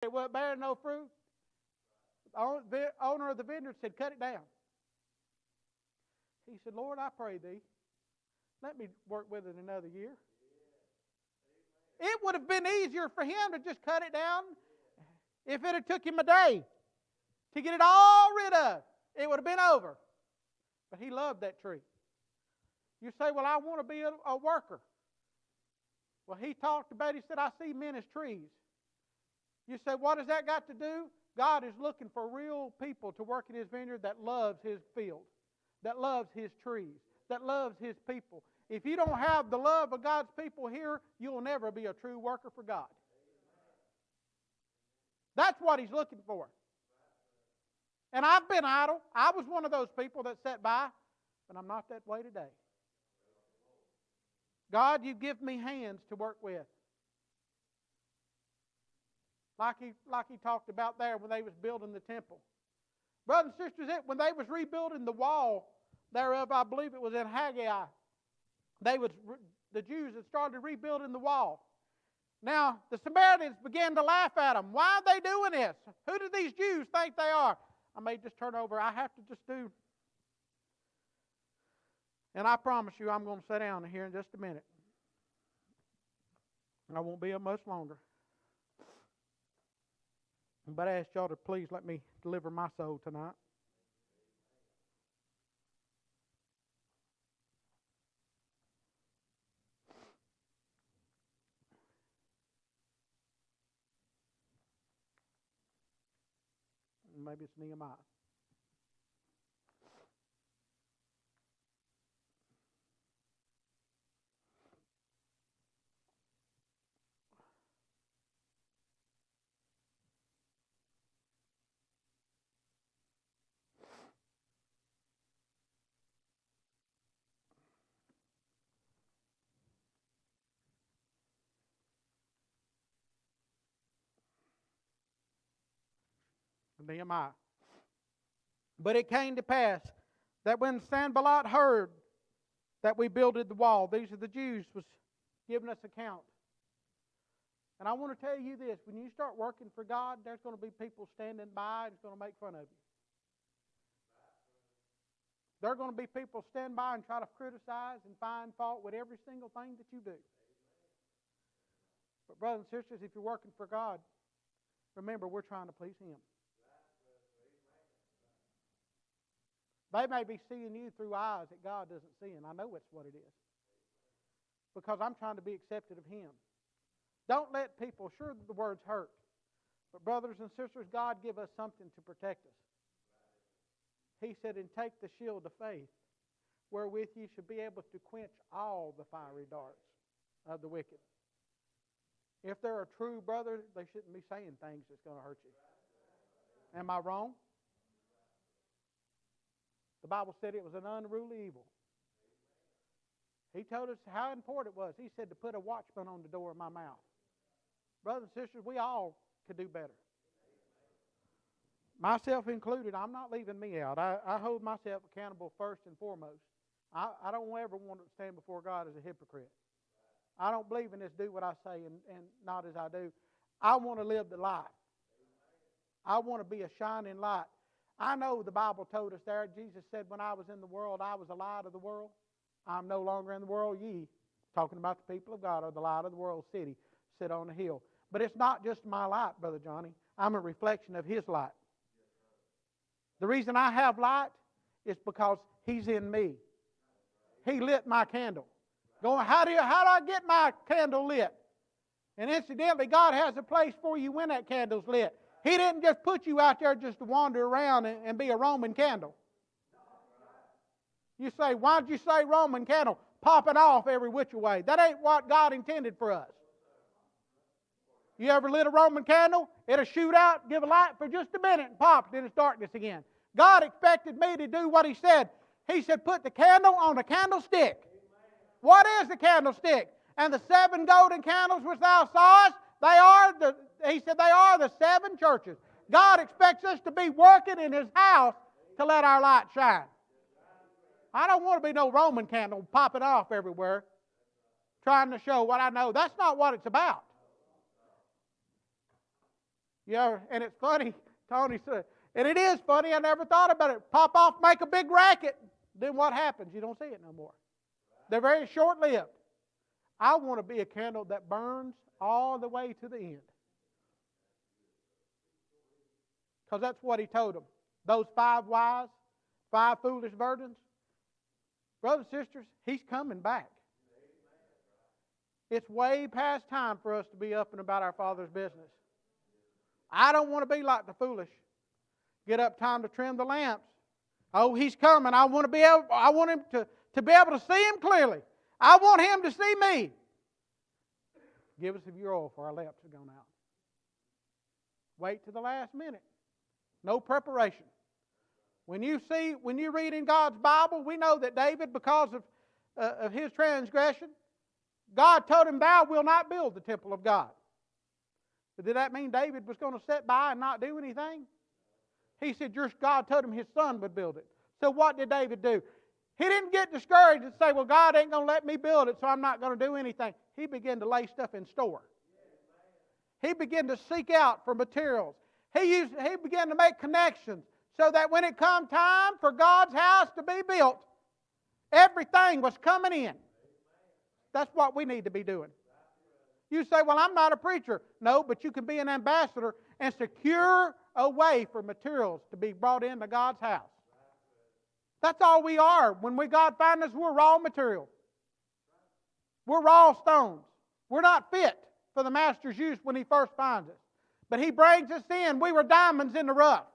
It wasn't bearing no fruit. The owner of the vineyard said, cut it down. He said, Lord, I pray thee, let me work with it another year. It would have been easier for him to just cut it down if it had took him a day to get it all rid of. It would have been over. But he loved that tree. You say, well, I want to be a worker. Well, he talked about, he said, I see men as trees. You say, what has that got to do? God is looking for real people to work in His vineyard that loves His field, that loves His trees, that loves His people. If you don't have the love of God's people here, you'll never be a true worker for God. That's what He's looking for. And I've been idle. I was one of those people that sat by, but I'm not that way today. God, you give me hands to work with. Like he talked about there when they was building the temple. Brothers and sisters, when they was rebuilding the wall thereof, I believe it was in Haggai, the Jews had started rebuilding the wall. Now, the Samaritans began to laugh at them. Why are they doing this? Who do these Jews think they are? I may just turn over. I have to just do. And I promise you, I'm going to sit down here in just a minute. I won't be up much longer. But I ask y'all to please let me deliver my soul tonight. Maybe it's Nehemiah. Nehemiah. But it came to pass that when Sanballat heard that we builded the wall, these are the Jews, was giving us account. And I want to tell you this, when you start working for God, there's going to be people standing by and it's going to make fun of you. There are going to be people stand by and try to criticize and find fault with every single thing that you do. But brothers and sisters, if you're working for God, remember we're trying to please Him. They may be seeing you through eyes that God doesn't see, and I know it's what it is. Because I'm trying to be accepted of Him. Don't let people, sure the words hurt, but brothers and sisters, God give us something to protect us. He said, and take the shield of faith, wherewith ye should be able to quench all the fiery darts of the wicked. If they're a true brother, they shouldn't be saying things that's going to hurt you. Am I wrong? The Bible said it was an unruly evil. He told us how important it was. He said to put a watchman on the door of my mouth. Brothers and sisters, we all could do better. Myself included, I'm not leaving me out. I hold myself accountable first and foremost. I don't ever want to stand before God as a hypocrite. I don't believe in this do what I say and not as I do. I want to live the life. I want to be a shining light. I know the Bible told us there, Jesus said, when I was in the world, I was the light of the world. I'm no longer in the world. Ye, talking about the people of God, are the light of the world city, sit on the hill. But it's not just my light, Brother Johnny. I'm a reflection of His light. The reason I have light is because He's in me. He lit my candle. Going, how do I get my candle lit? And incidentally, God has a place for you when that candle's lit. He didn't just put you out there just to wander around and be a Roman candle. You say, why'd you say Roman candle? Popping off every which way. That ain't what God intended for us. You ever lit a Roman candle? It'll shoot out, give a light for just a minute and pop, then it's darkness again. God expected me to do what He said. He said, put the candle on the candlestick. What is the candlestick? And the 7 golden candles which thou sawest, He said, they are the 7 churches. God expects us to be working in His house to let our light shine. I don't want to be no Roman candle popping off everywhere, trying to show what I know. That's not what it's about. Yeah, and it's funny, Tony said, and it is funny, I never thought about it. Pop off, make a big racket. Then what happens? You don't see it no more. They're very short-lived. I want to be a candle that burns all the way to the end. Because that's what he told them. Those 5 wise, 5 foolish virgins. Brothers and sisters, he's coming back. It's way past time for us to be up and about our Father's business. I don't want to be like the foolish. Get up time to trim the lamps. Oh, he's coming. I want him to be able to see him clearly. I want him to see me. Give us of your oil, for our lamps have gone out. Wait to the last minute. No preparation. When you read in God's Bible, we know that David, because of his transgression, God told him, "Thou wilt not build the temple of God." But did that mean David was going to sit by and not do anything? He said, God told him his son would build it. So what did David do? He didn't get discouraged and say, well, God ain't going to let me build it, so I'm not going to do anything. He began to lay stuff in store. He began to seek out for materials. He began to make connections so that when it come time for God's house to be built, everything was coming in. That's what we need to be doing. You say, well, I'm not a preacher. No, but you can be an ambassador and secure a way for materials to be brought into God's house. That's all we are. When God finds us, we're raw material. We're raw stones. We're not fit for the Master's use when He first finds us. But He brings us in. We were diamonds in the rough.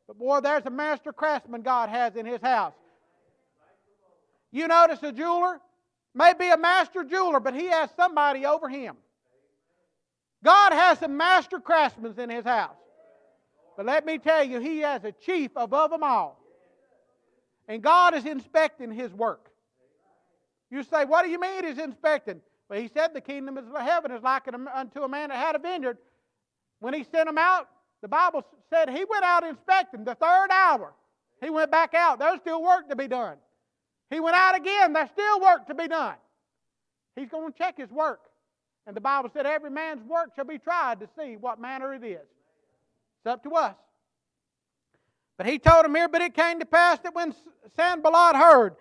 But boy, there's a master craftsman God has in His house. You notice a jeweler may be a master jeweler, but he has somebody over him. God has some master craftsmen in His house. But let me tell you, He has a chief above them all. And God is inspecting His work. You say, what do you mean He's inspecting? Well, He said the kingdom of heaven is like unto a man that had a vineyard. When He sent them out, the Bible said He went out inspecting the 3rd hour. He went back out. There's still work to be done. He went out again. There's still work to be done. He's going to check His work. And the Bible said every man's work shall be tried to see what manner it is. It's up to us. But He told him here, but it came to pass that when Sanballat heard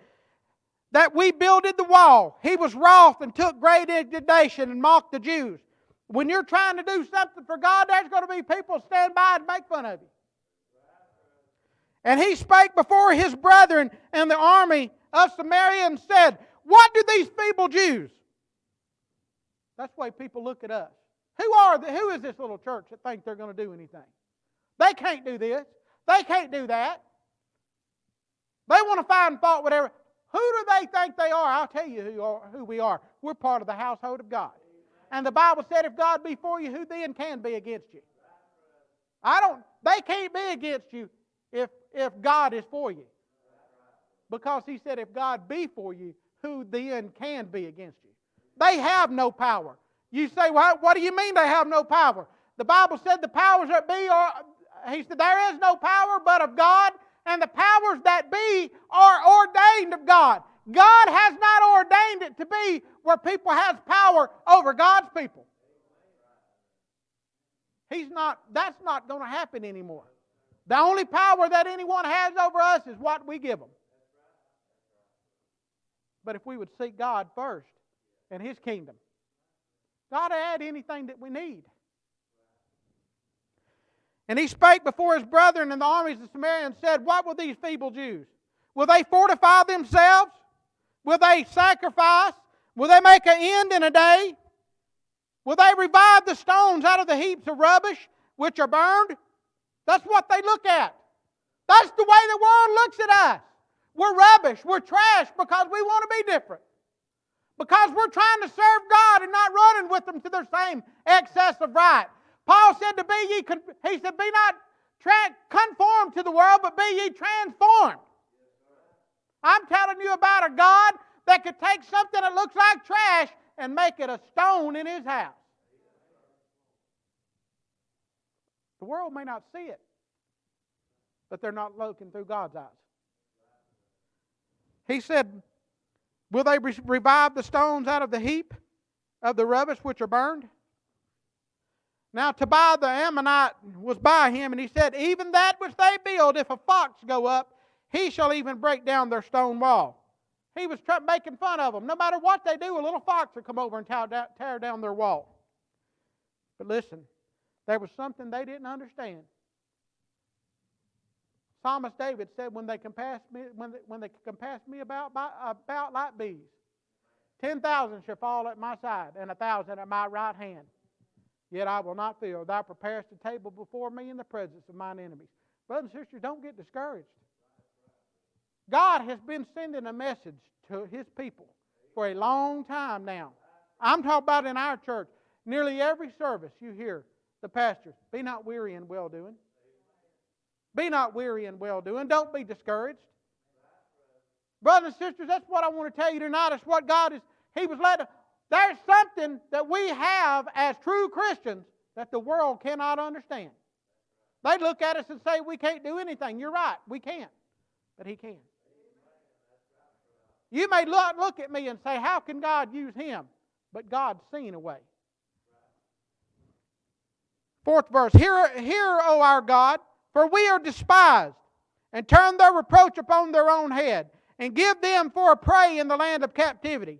that we builded the wall, he was wroth and took great indignation and mocked the Jews. When you're trying to do something for God, there's going to be people stand by and make fun of you. And he spake before his brethren and the army of Samaria and said, what do these feeble Jews? That's the way people look at us. Who is this little church that thinks they're going to do anything? They can't do this. They can't do that. They want to find fault, whatever. Who do they think they are? I'll tell you who we are. We're part of the household of God. And the Bible said, if God be for you, who then can be against you? They can't be against you if God is for you. Because He said, if God be for you, who then can be against you? They have no power. You say, well, what do you mean they have no power? The Bible said the powers that be are, He said, there is no power but of God, and the powers that be are ordained of God. God has not ordained it to be where people have power over God's people. That's not going to happen anymore. The only power that anyone has over us is what we give them. But if we would seek God first and His kingdom, God will add anything that we need. And he spake before his brethren and the armies of Samaria and said, what will these feeble Jews? Will they fortify themselves? Will they sacrifice? Will they make an end in a day? Will they revive the stones out of the heaps of rubbish which are burned? That's what they look at. That's the way the world looks at us. We're rubbish. We're trash because we want to be different. Because we're trying to serve God and not running with them to their same excess of right. Paul said to be not conformed to the world, but be ye transformed. I'm telling you about a God that could take something that looks like trash and make it a stone in His house. The world may not see it, but they're not looking through God's eyes. He said, will they revive the stones out of the heap of the rubbish which are burned? Now Tobiah the Ammonite was by him, and he said, even that which they build, if a fox go up, he shall even break down their stone wall. He was making fun of them. No matter what they do, a little fox will come over and tear down their wall. But listen, there was something they didn't understand. Psalmist David said, when they compass me about like bees, 10,000 shall fall at my side, and 1,000 at my right hand. Yet I will not fear. Thou preparest a table before me in the presence of mine enemies. Brothers and sisters, don't get discouraged. God has been sending a message to His people for a long time now. I'm talking about in our church. Nearly every service you hear the pastors, be not weary in well-doing. Be not weary in well-doing. Don't be discouraged. Brothers and sisters, that's what I want to tell you tonight. It's what God is. He was led to. There's something that we have as true Christians that the world cannot understand. They look at us and say we can't do anything. You're right, we can't. But He can. You may look at me and say, how can God use him? But God's seen a way. 4th verse, Hear, O our God, for we are despised, and turn their reproach upon their own head, and give them for a prey in the land of captivity.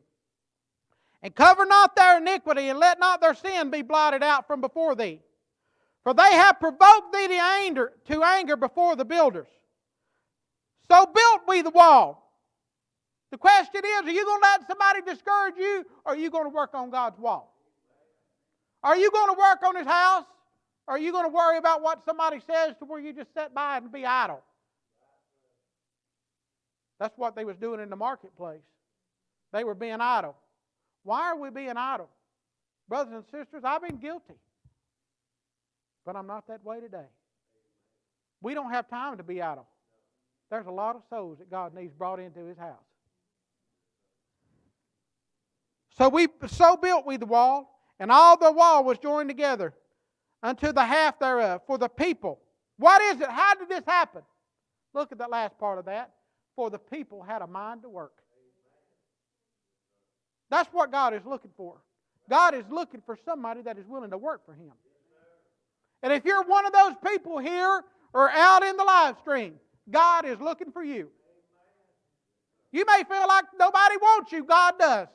And cover not their iniquity, and let not their sin be blotted out from before thee. For they have provoked thee to anger before the builders. So built we the wall. The question is, are you going to let somebody discourage you, or are you going to work on God's wall? Are you going to work on His house? Or are you going to worry about what somebody says to where you just sit by and be idle? That's what they was doing in the marketplace. They were being idle. Why are we being idle? Brothers and sisters, I've been guilty. But I'm not that way today. We don't have time to be idle. There's a lot of souls that God needs brought into His house. So built we the wall, and all the wall was joined together unto the half thereof for the people. What is it? How did this happen? Look at that last part of that. For the people had a mind to work. That's what God is looking for. God is looking for somebody that is willing to work for Him. And if you're one of those people here or out in the live stream, God is looking for you. You may feel like nobody wants you. God does.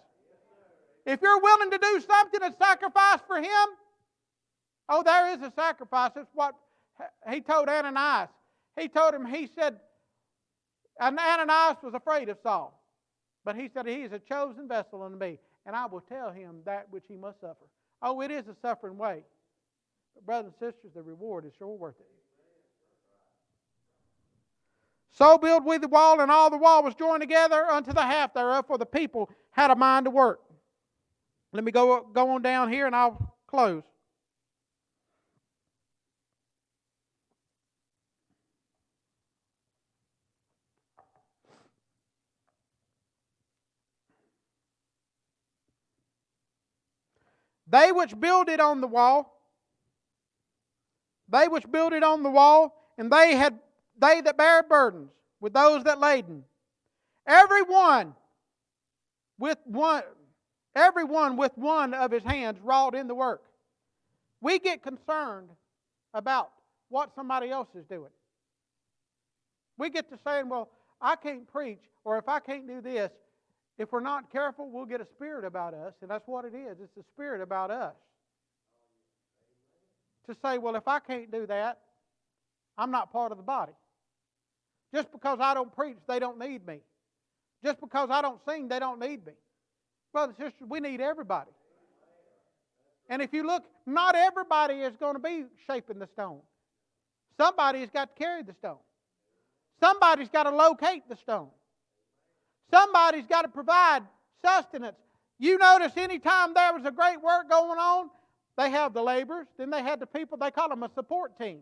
If you're willing to do something and sacrifice for Him, oh, there is a sacrifice. It's what He told Ananias. He told him, He said, and Ananias was afraid of Saul. But he said, He is a chosen vessel unto me, and I will tell him that which he must suffer. Oh, it is a suffering way. But brothers and sisters, the reward is sure worth it. So build we the wall, and all the wall was joined together unto the half thereof, for the people had a mind to work. Let me go on down here, and I'll close. They which builded on the wall, and they that bear burdens with those that laden, everyone with one of his hands wrought in the work. We get concerned about what somebody else is doing. We get to saying, well, I can't preach, or if I can't do this, if we're not careful, we'll get a spirit about us, and that's what it is. It's a spirit about us. To say, well, if I can't do that, I'm not part of the body. Just because I don't preach, they don't need me. Just because I don't sing, they don't need me. Brothers and sisters, we need everybody. And if you look, not everybody is going to be shaping the stone. Somebody's got to carry the stone. Somebody's got to locate the stone. Somebody's got to provide sustenance. You notice anytime there was a great work going on, they have the laborers, then they had the people, they call them a support team.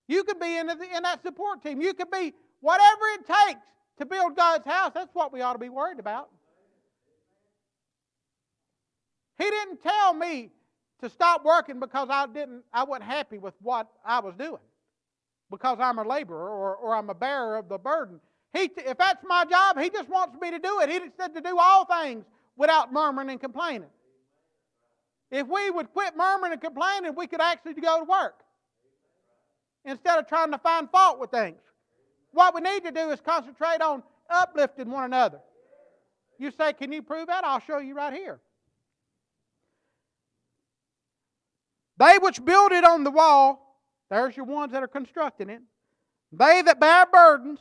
You could be in that support team. You could be whatever it takes to build God's house. That's what we ought to be worried about. He didn't tell me to stop working because I wasn't happy with what I was doing. Because I'm a laborer or I'm a bearer of the burden. If that's my job, He just wants me to do it. He said to do all things without murmuring and complaining. If we would quit murmuring and complaining, we could actually go to work instead of trying to find fault with things. What we need to do is concentrate on uplifting one another. You say, can you prove that? I'll show you right here. They which build it on the wall, there's your ones that are constructing it. They that bear burdens,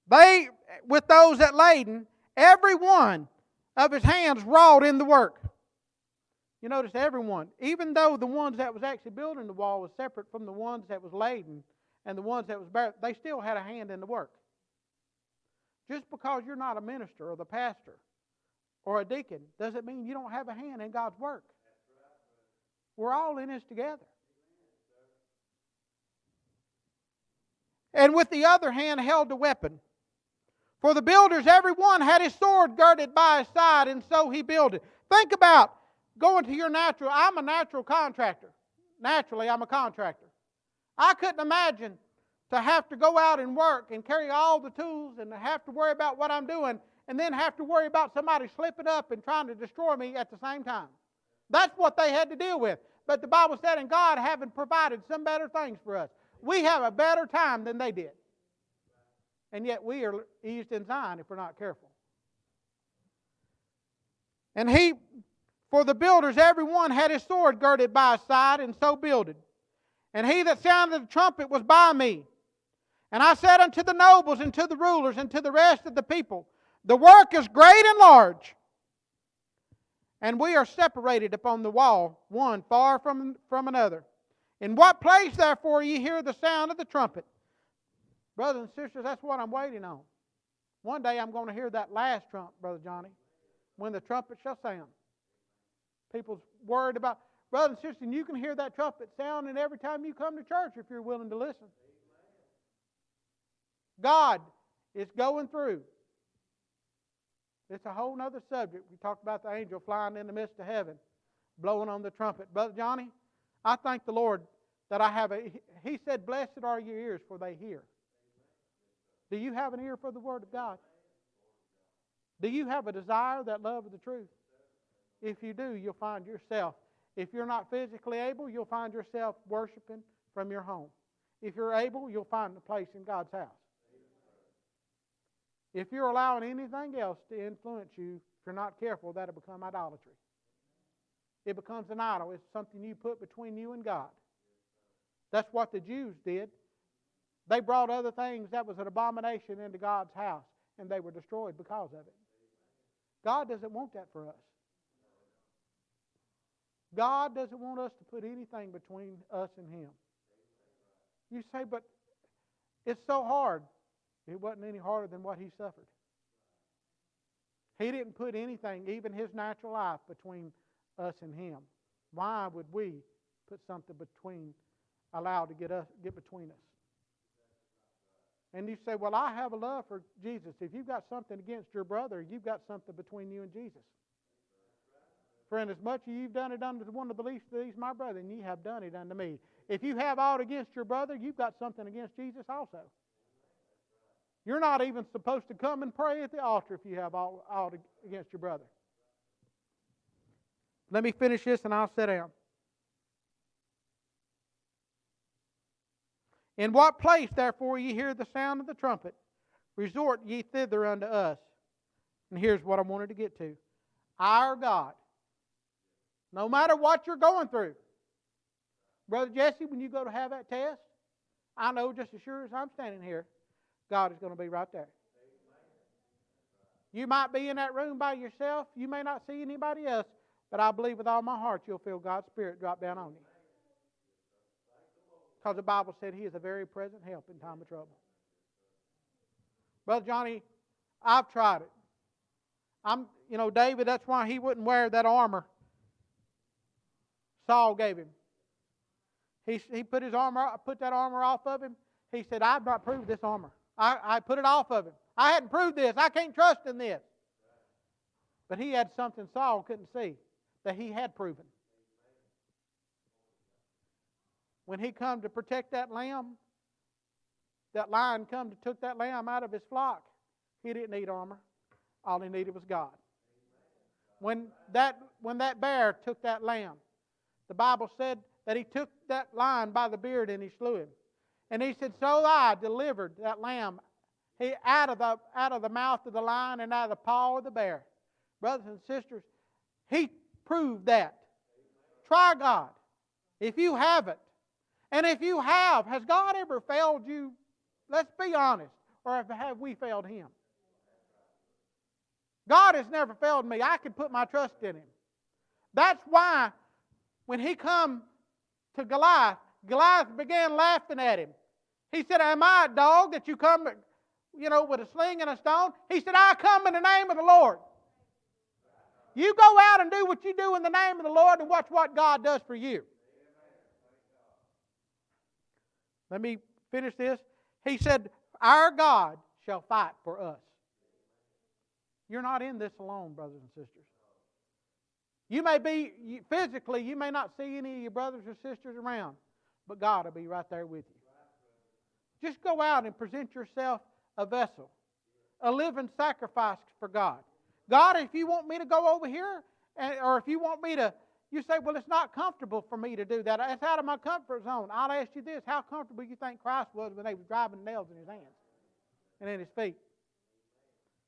they with those that laden, every one of his hands wrought in the work. You notice everyone, even though the ones that was actually building the wall was separate from the ones that was laden and the ones that was bearing, they still had a hand in the work. Just because you're not a minister or the pastor or a deacon doesn't mean you don't have a hand in God's work. We're all in this together. And with the other hand held a weapon. For the builders, every one had his sword girded by his side, and so he builded. Think about going to your natural. I'm a natural contractor. Naturally, I'm a contractor. I couldn't imagine to have to go out and work and carry all the tools and have to worry about what I'm doing and then have to worry about somebody slipping up and trying to destroy me at the same time. That's what they had to deal with. But the Bible said, and God having provided some better things for us. We have a better time than they did. And yet we are eased in Zion if we're not careful. And for the builders, every one had his sword girded by his side, and so builded. And he that sounded the trumpet was by me. And I said unto the nobles, and to the rulers, and to the rest of the people, the work is great and large. And we are separated upon the wall, one far from another. In what place, therefore, ye hear the sound of the trumpet? Brothers and sisters, that's what I'm waiting on. One day I'm going to hear that last trump, Brother Johnny, when the trumpet shall sound. People's worried about, brothers and sisters, and you can hear that trumpet sounding every time you come to church if you're willing to listen. God is going through. It's a whole other subject. We talked about the angel flying in the midst of heaven, blowing on the trumpet. Brother Johnny, I thank the Lord that I have He said, blessed are your ears, for they hear. Do you have an ear for the Word of God? Do you have a desire, that love of the truth? If you do, you'll find yourself. If you're not physically able, you'll find yourself worshiping from your home. If you're able, you'll find a place in God's house. If you're allowing anything else to influence you, if you're not careful, that'll become idolatry. It becomes an idol. It's something you put between you and God. That's what the Jews did. They brought other things that was an abomination into God's house, and they were destroyed because of it. God doesn't want that for us. God doesn't want us to put anything between us and Him. You say, but it's so hard. It wasn't any harder than what He suffered. He didn't put anything, even His natural life, between us and Him. Why would we put something allowed to get between us? And you say, well, I have a love for Jesus. If you've got something against your brother, you've got something between you and Jesus. For inasmuch as you've done it unto one of the least of these, my brother, and ye have done it unto me. If you have aught against your brother, you've got something against Jesus also. You're not even supposed to come and pray at the altar if you have aught against your brother. Let me finish this and I'll sit down. In what place, therefore, ye hear the sound of the trumpet, resort ye thither unto us. And here's what I wanted to get to. Our God, no matter what you're going through, Brother Jesse, when you go to have that test, I know just as sure as I'm standing here, God is going to be right there. You might be in that room by yourself. You may not see anybody else, but I believe with all my heart you'll feel God's Spirit drop down on you. Because the Bible said He is a very present help in time of trouble. Brother Johnny, I've tried it. David, that's why he wouldn't wear that armor Saul gave him. He put that armor off of him. He said, I've not proved this armor. I put it off of him. I hadn't proved this. I can't trust in this. But he had something Saul couldn't see that he had proven. When he come to protect that lamb, that lion come to took that lamb out of his flock. He didn't need armor. All he needed was God. When that that bear took that lamb, the Bible said that he took that lion by the beard and he slew him. And he said, so I delivered that lamb out of the mouth of the lion and out of the paw of the bear. Brothers and sisters, he proved that. Try God. If you haven't, and if you have, has God ever failed you? Let's be honest. Or have we failed Him? God has never failed me. I can put my trust in Him. That's why when he come to Goliath, Goliath began laughing at him. He said, am I a dog that you come, with a sling and a stone? He said, I come in the name of the Lord. You go out and do what you do in the name of the Lord and watch what God does for you. Let me finish this. He said, our God shall fight for us. You're not in this alone, brothers and sisters. You may be, physically, you may not see any of your brothers or sisters around, but God will be right there with you. Just go out and present yourself a vessel, a living sacrifice for God. God, if you want me to go over here, or if you want me to, you say, well, it's not comfortable for me to do that. It's out of my comfort zone. I'll ask you this. How comfortable do you think Christ was when they were driving nails in His hands and in His feet?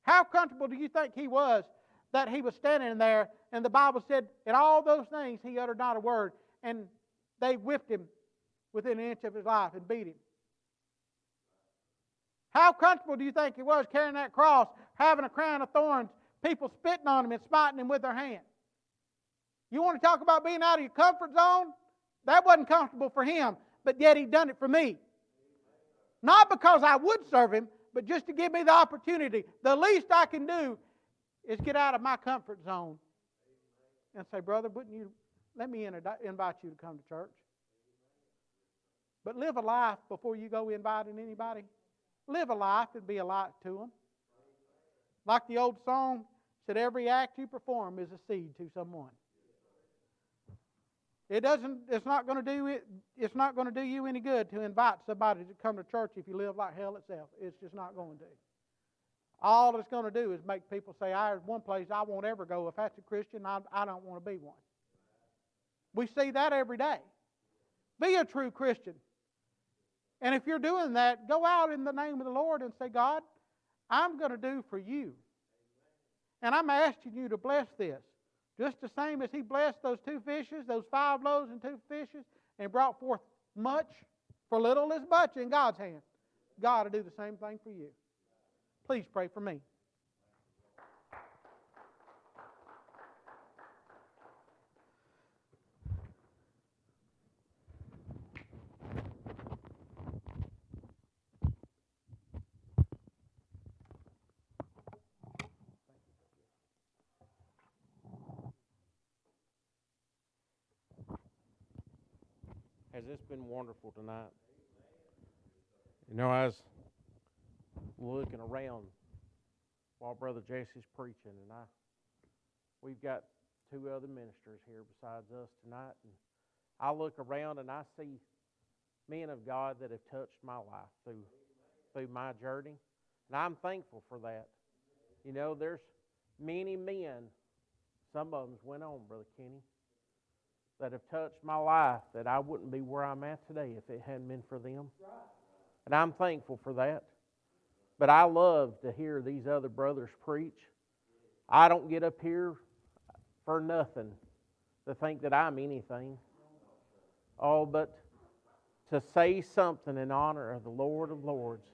How comfortable do you think He was that He was standing there, and the Bible said, in all those things He uttered not a word, and they whipped Him within an inch of His life and beat Him? How comfortable do you think He was carrying that cross, having a crown of thorns, people spitting on Him and smiting Him with their hand? You want to talk about being out of your comfort zone? That wasn't comfortable for Him, but yet He done it for me. Not because I would serve Him, but just to give me the opportunity. The least I can do is get out of my comfort zone and say, brother, wouldn't you let me invite you to come to church? But live a life before you go inviting anybody. Live a life and be a light to them. Like the old song said, every act you perform is a seed to someone. It's not going to do you any good to invite somebody to come to church if you live like hell itself. It's just not going to. All it's going to do is make people say, there's one place I won't ever go. If that's a Christian, I don't want to be one. We see that every day. Be a true Christian. And if you're doing that, go out in the name of the Lord and say, God, I'm going to do for you. And I'm asking you to bless this. Just the same as He blessed those 2 fishes, those 5 loaves and 2 fishes, and brought forth much, for little is much in God's hand. God will do the same thing for you. Please pray for me. Has this been wonderful tonight? I was looking around while Brother Jesse's preaching, and we've got 2 other ministers here besides us tonight, and I look around and I see men of God that have touched my life through my journey, and I'm thankful for that. There's many men, some of them went on, Brother Kenny, that have touched my life that I wouldn't be where I'm at today if it hadn't been for them. And I'm thankful for that. But I love to hear these other brothers preach. I don't get up here for nothing to think that I'm anything. But to say something in honor of the Lord of Lords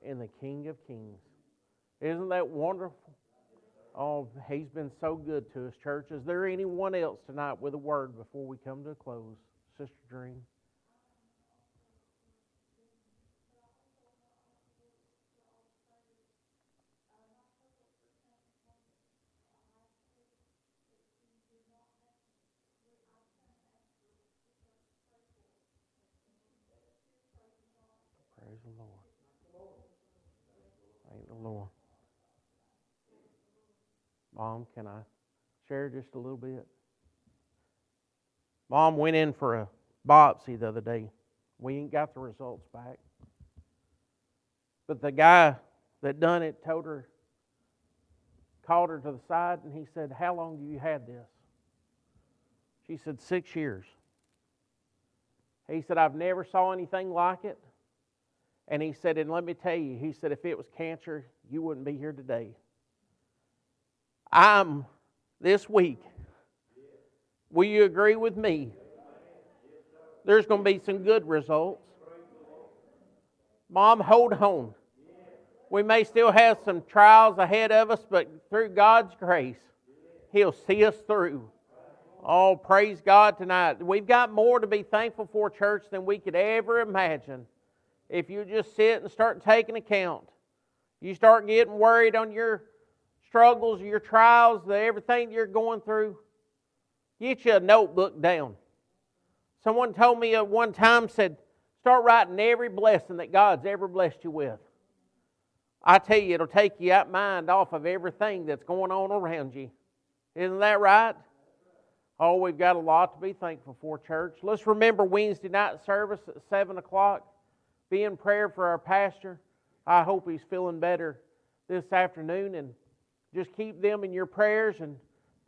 and the King of Kings. Isn't that wonderful? Oh, He's been so good to us, church. Is there anyone else tonight with a word before we come to a close? Sister Dream. Praise the Lord. Thank the Lord. Mom, can I share just a little bit? Mom went in for a biopsy the other day. We ain't got the results back. But the guy that done it called her to the side, and he said, how long have you had this? She said, 6 years. He said, I've never saw anything like it. And he said, and let me tell you, he said, if it was cancer, you wouldn't be here today. This week, will you agree with me? There's going to be some good results. Mom, hold on. We may still have some trials ahead of us, but through God's grace, He'll see us through. Oh, praise God tonight. We've got more to be thankful for, church, than we could ever imagine. If you just sit and start taking account, you start getting worried on your struggles, your trials, everything you're going through, get you a notebook down. Someone told me at one time, said, start writing every blessing that God's ever blessed you with. I tell you, it'll take your mind off of everything that's going on around you. Isn't that right? Oh, we've got a lot to be thankful for, church. Let's remember Wednesday night service at 7 o'clock. Be in prayer for our pastor. I hope he's feeling better this afternoon. And just keep them in your prayers and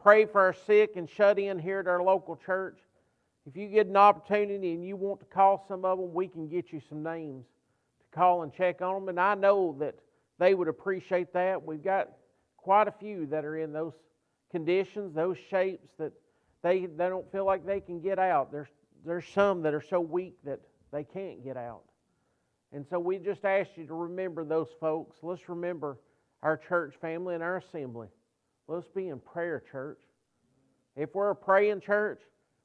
pray for our sick and shut in here at our local church. If you get an opportunity and you want to call some of them, we can get you some names to call and check on them. And I know that they would appreciate that. We've got quite a few that are in those conditions, those shapes that they don't feel like they can get out. There's some that are so weak that they can't get out. And so we just ask you to remember those folks. Let's remember our church family and our assembly. Let's be in prayer, church. If we're a praying church,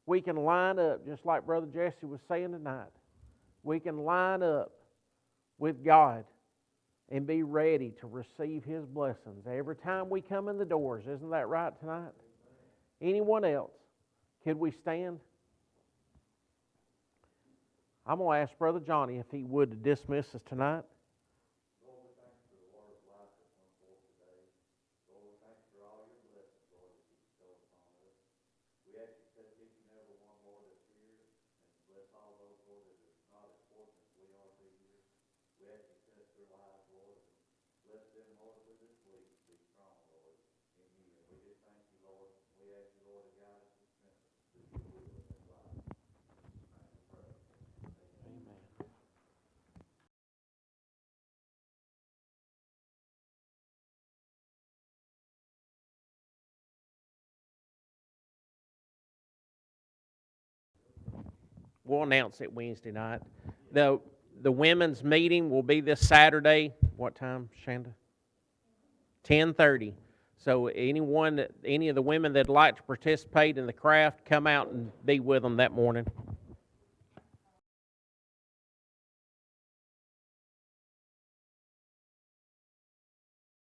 we can line up, just like Brother Jesse was saying tonight. We can line up with God and be ready to receive His blessings every time we come in the doors. Isn't that right tonight? Anyone else? Could we stand? I'm going to ask Brother Johnny if he would to dismiss us tonight. Lord, we thank you for the word of life that went forth today. Lord, we thank you for all your blessings, Lord, that you bestowed upon us. We ask you to touch each and every one, Lord, that's here, and bless all those, Lord, that are not as fortunate as we are to be here. We ask you to touch their lives, Lord, and bless them, Lord, through this week to be strong, Lord, in you. And we just thank you, Lord. We ask you, Lord, to guide us and strengthen us through your will in this life. Amen. We'll announce it Wednesday night. The women's meeting will be this Saturday. What time, Shanda? 10:30. So any of the women that'd like to participate in the craft, come out and be with them that morning.